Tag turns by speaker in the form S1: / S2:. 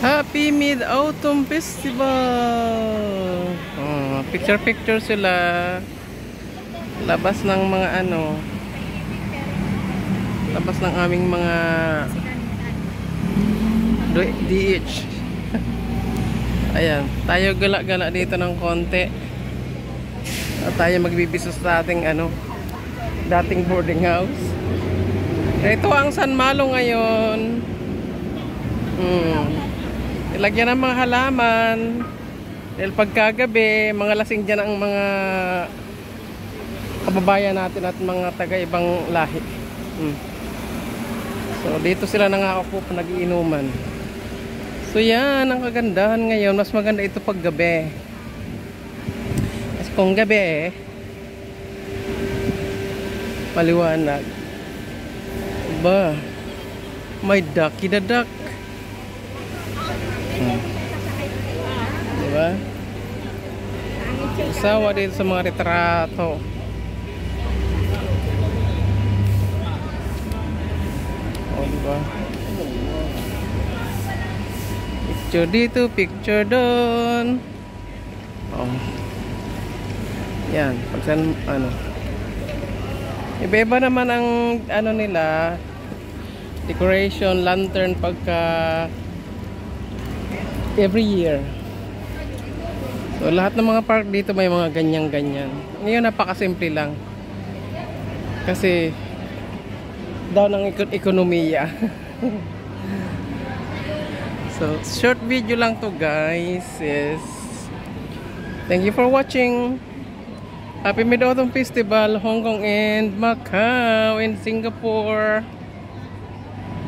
S1: Happy Mid-Autumn Festival! Picture-picture sila. Labas ng mga labas ng aming mga DH. Ayan, tayo gala-gala dito ng konti. At tayo magbibisos sa ating dating boarding house. Ito ang San Malo ngayon. Ilagyan ng mga halaman. Dahil pagkagabi, mga lasing dyan ang mga kababayan natin at mga taga-ibang lahi. So, dito sila nangakaupo nag-iinuman. So, yan ang kagandahan ngayon. Mas maganda ito paggabi. Kasi kung gabi, maliwanag. Ba, may ducky the duck. Diba? Usawa dito sa mga retrato. O, diba? Picture dito, picture doon. Oh. Yan, pagsan iba-iba naman ang nila, decoration, lantern pagka every year. So lahat ng mga park dito may mga ganyan-ganyan. Ngayon napakasimple lang. Kasi down ang ekonomiya. So short video lang to guys. Yes. Thank you for watching. Happy Mid-Autumn Festival, Hong Kong and Macau and Singapore.